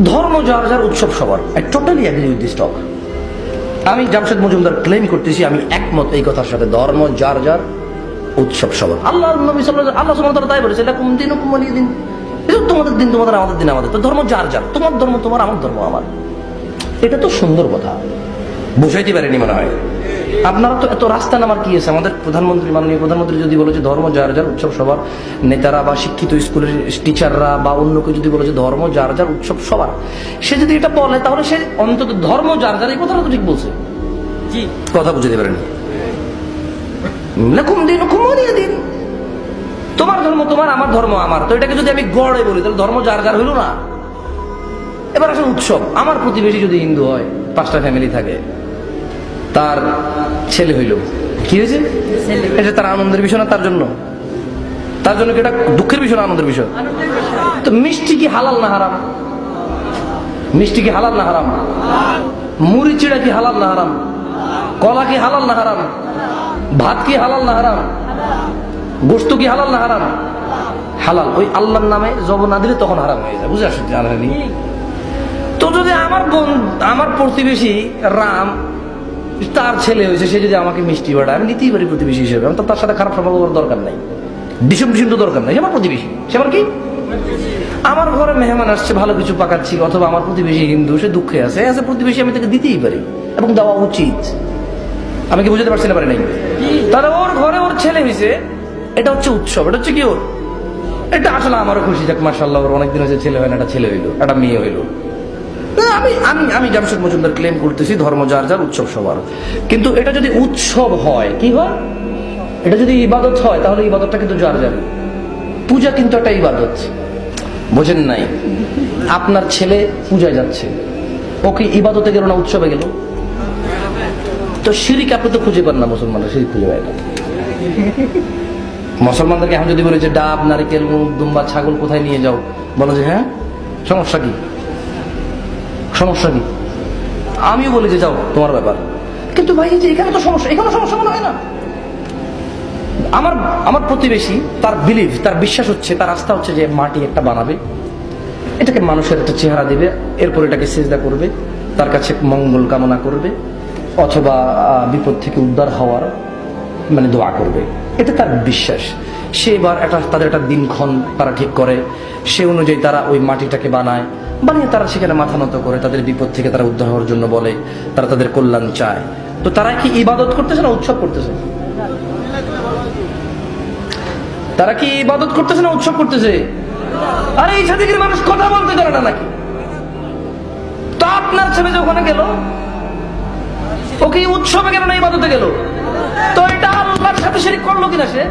ধর্ম যার যার, উৎসব সবার। I totally agree with this talk. আমি জামশেদ মজুমদার ক্লেম করতেছি, আমি একমত এই কথার সাথে। ধর্ম যার যার, উৎসব সবার। আল্লাহ নবী সাল্লাল্লাহু আল্লাহ সুবহানাহু ওয়া তাআলা তাই বলেছে, লাকুম দীনুকুম ওয়ালিয়া দিন। এটা তোমাদের দিন তোমাদের, আমাদের দিন আমাদের। তো ধর্ম যার যার, তোমার ধর্ম তোমার, আমার ধর্ম আমার। এটা তো সুন্দর কথা, বুঝাইতে পারেনি মনে হয়। আপনারা তো এত রাস্তা নামার কি আছে? আমাদের প্রধানমন্ত্রী, মাননীয় প্রধানমন্ত্রী যদি বলে যে ধর্ম যার যার, উৎসব সবার, নেতারা বা শিক্ষিত স্কুলের টিচাররা বা অন্য কেউ যদি বলে যে ধর্ম যার যার, উৎসব সবার, সে যদি এটা বলে তাহলে সে অন্তত ধর্ম যার যার এই কথাটা তো ঠিক বলছে। জি, কথা বুঝতে পারেনি। লাকুম দীনুকুম ওয়ালিয়া দিন, তোমার ধর্ম তোমার, আমার ধর্ম আমার। তো এটাকে যদি আমি গড়ে বলি তাহলে ধর্ম যার যার হইল না? এবার আসলে উৎসব, আমার প্রতিবেশী যদি হিন্দু হয়, 5টা ফ্যামিলি থাকে, তার ছেলে হইল, কি হয়েছে? এটা তার আনন্দের বিষয় না? তার জন্য কি এটা দুঃখের বিষয় না আনন্দের বিষয়? তো মিষ্টি কি হালাল না হারাম? মিষ্টি কি হালাল না হারাম? মুড়ি চিড়া কি হালাল না হারাম? কলা কি হালাল না হারাম? ভাত কি হালাল না হারাম? গোশত কি হালাল না হারাম? হালাল। ওই আল্লাহর নামে জব না দিলে তখন হারাম হয়ে যায়। বুঝে আসছে জানেনি? তো যদি আমার প্রতিবেশী রাম, তার ছেলে হয়েছে, সে যদি আমাকে মিষ্টি বাড়ায়, আমি নিতেই পারি প্রতিবেশী হিসেবে। আমি তো তার সাথে খারাপ সম্পর্ক করার দরকার নাই, ডিসম তো দরকার নাই। সে আমার প্রতিবেশী, সে আমার কি? আমার ঘরে মেহমান আসছে, ভালো কিছু পাকাচ্ছি, অথবা আমার প্রতিবেশী হিন্দু, সে দুঃখে আছে, প্রতিবেশী আমি তাকে দিতেই পারি এবং দেওয়া উচিত। আমি কি বুঝতে পারছি না? পারি নাই? তাহলে ওর ঘরে ওর ছেলে হয়েছে, এটা হচ্ছে উৎসব। এটা হচ্ছে কি ওর? এটা আসলে আমারও খুশি, যাক মাশাআল্লাহ, ওর অনেকদিন হয়েছে ছেলে হয় না, একটা ছেলে হইলো, একটা মেয়ে হইলো। আমি জামশেদ মজুমদার ক্লেম করতেছি, ধর্ম যার যার, উৎসব সবার। কিন্তু এটা যদি উৎসব হয়, কি হয়? এটা যদি ইবাদত হয়, তাহলে ইবাদতটা কিন্তু যার যার। পূজা কিন্তু একটা ইবাদত, বোঝেন নাই? আপনার ছেলে পূজায় যাচ্ছে, ওকে ইবাদতে গেল না, উৎসবে গেল? তো শিরিক আপনি তো খুঁজে পান না, মুসলমানরা শিরিক খুঁজে পায় না। মুসলমানদেরকে এখন যদি বলে যে ডাব, নারিকেল, মুগ, দুম্বা, ছাগল কোথায় নিয়ে যাও, বলো যে হ্যাঁ, সমস্যা কি? সমস্যা কি? আমিও বলি যে যাও, তোমার ব্যাপার। কিন্তু ভাই, যে এখানে তো সমস্যা, এখানে সমস্যা মনে হয় না? আমার প্রতিবেশী, তার বিলিভ, তার বিশ্বাস হচ্ছে, তার আস্থা হচ্ছে যে মাটি একটা বানাবে, এটাকে মানুষের একটা চেহারা দিবে, এরপর এটাকে সিজদা করবে, তার কাছে মঙ্গল কামনা করবে, অথবা বিপদ থেকে উদ্ধার হওয়ার মানে দোয়া করবে। এটা তার বিশ্বাস। সে এবার তাদের একটা দিনক্ষণ তারা ঠিক করে, সে অনুযায়ী তারা ওই মাটিটাকে বানিয়ে তারা সেখানে মাথা নত করে, তাদের বিপদ থেকে তারা উদ্ধার হওয়ার জন্য বলে, তারা তাদের কল্যাণ চায়। তো তারা কি ইবাদত করতেছে না উৎসব করতেছে? তারা কি ইবাদত করতেছে না উৎসব করতেছে? আরে এই জাতির মানুষ কথা বলতে জানে না নাকি? তো আপনার ছেলে যে ওখানে গেল, ওকে উৎসবে গেল না ইবাদতে গেল? তো এটা আল্লাহর সাথে শিরক করলো কিনা সে?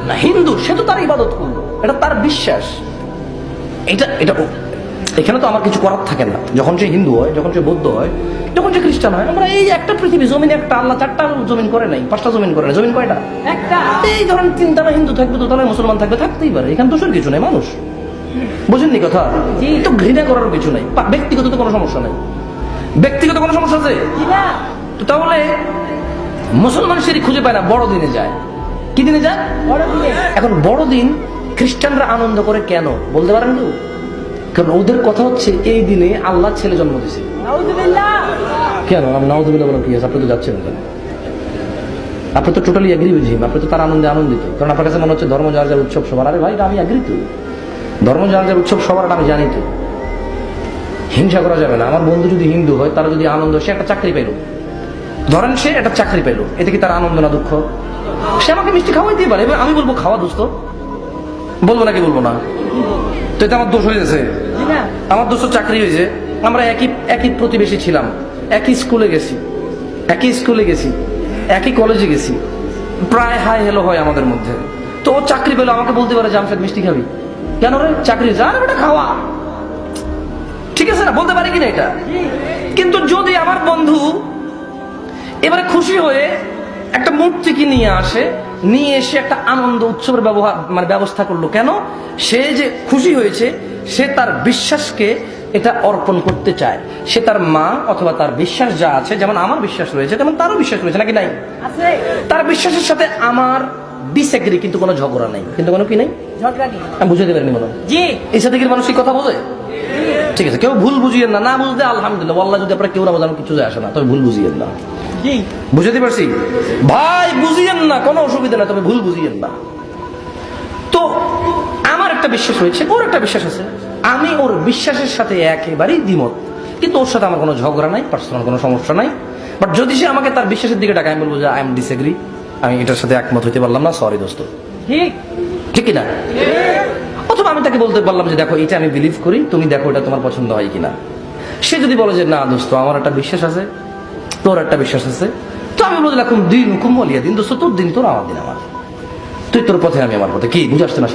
না, হিন্দু, সে তো তার ইবাদত করলো, এটা তার বিশ্বাস। এটা এখানে তো আমার কিছু করার থাকে না। যখন সে হিন্দু হয়, যখন সে বৌদ্ধ হয়, যখন সে খ্রিস্টান হয়, আমরা এই একটা পৃথিবী, জমিন একটা, আল্লাহ 4টা জমিন করে নাই, 5টা জমিন করে নাই। জমিন কয়টা? একটা। এই ধরেন 3তলা হিন্দু থাকবে, 2তলায় মুসলমান থাকবে, থাকতেই পারে। এখানে দোষের কিছু নাই। মানুষ, বুঝেননি কথা? তো ঘৃণা করার কিছু নাই, ব্যক্তিগত তো কোনো সমস্যা নাই। ব্যক্তিগত কোনো সমস্যা আছে? তো তাহলে মুসলমান শিরক খুঁজে পায় না, বড়দিনে যায়। কি দিনে যায়? বড়দিনে। এখন বড়দিন খ্রিস্টানরা আনন্দ করে কেন বলতে পারেন কেউ? কারণ ওদের কথা হচ্ছে এই দিনে আল্লাহ ছেলে জন্ম দিয়েছে। কেন নাউযুবিল্লাহ বলেন? কি আছে? আপনি তো যাচ্ছেন, আপনি তো টোটালি এগ্রি উইথ হিম, আপনি তো তার আনন্দে আনন্দিত। কারণ আপনার কাছে মনে হচ্ছে ধর্ম যার যার, উৎসব সবার। আরে ভাই, আমি এগ্রি তো, ধর্ম যার যার, উৎসব সবার, আমি জানি তো। হিংসা করা যাবে না। আমার বন্ধু যদি হিন্দু হয়, তারা যদি আনন্দ, সে একটা চাকরি পেল, ধরেন সে একটা চাকরি পেল, এতে কি তার আনন্দ না দুঃখ? সে আমাকে মিষ্টি খাওয়াইতেই পারে, আমি বলবো খাওয়া দোস্ত, বলবো নাকি বলবো না? তো এটা আমার দোষ হয়ে গেছে? আমার দোষ চাকরি হয়েছে, আমরা একই প্রতিবেশী ছিলাম, একই স্কুলে গেছি, একই কলেজে গেছি, প্রায় হাই হেলো হয় আমাদের মধ্যে। তো ও চাকরি পেলো, আমাকে বলতে পারে জামশেদ মিষ্টি খাবি? কেন রে? চাকরি যা বেটা খাওয়া, ঠিক আছে না? বলতে পারি কিনা এটা? কিন্তু যদি আমার বন্ধু এবারে খুশি হয়ে একটা মূর্তিকে নিয়ে এসে একটা আনন্দ উৎসবের ব্যবস্থা করলো, কেন? সে যে খুশি হয়েছে, সে তার বিশ্বাসকে এটা অর্পণ করতে চায়। সে তার মা অথবা তার বিশ্বাস যা আছে, যেমন আমার বিশ্বাস রয়েছে, তেমন তারও বিশ্বাস রয়েছে, নাকি নাই? তার বিশ্বাসের সাথে আমার ডিসএগ্রি, কিন্তু কোনো ঝগড়া নাই, কিন্তু কোনো কি নাই, ঝগড়া নেই। আমি বুঝাতে পারিনি মনে হয়। জি, এই সাথে কি মানুষ কথা বোঝে? ঠিক আছে, কেউ ভুল বুঝিয়েন না, না বুঝলে আলহামদুলিল্লাহ, আল্লাহ যদি আপনারা কেউ না বোঝানো কিছু যায় আসে না, তবে ভুল বুঝিয়েন না। বুঝাতে পারছি ভাই? বুঝিয়েন না, কোনো অসুবিধা না, তবে ভুল বুঝিয়েন না। তো আমার একটা বিশ্বাস হয়েছে, ওর একটা বিশ্বাস আছে, আমি ওর বিশ্বাসের সাথে একেবারেই দ্বিমত, কিন্তু ওর সাথে আমার কোনো ঝগড়া নাই, পার্সোনাল কোনো সমস্যা নাই। বাট যদি সে আমাকে তার বিশ্বাসের দিকে ডাকে, আমি বলবো যে আই এম ডিসএগ্রি, আমি এটার সাথে একমত হইতে পারলাম না, সরি দোস্ত। ঠিক কিনা? অথবা আমি তাকে বলতে পারলাম যে দেখো এটা আমি বিলিভ করি, তুমি দেখো এটা তোমার পছন্দ হয় কিনা। সে যদি বলে যে না দোস্ত আমার একটা বিশ্বাস আছে, তোর একটা বিশ্বাস আছে, তো আমি বললাম দিন হুকুম বলিয়া দিন দোস্ত, তোর দিন তোর, আমার দিন আমার, তুই তোর পথে আমি আমার পথে। কি বুঝে আসতে না?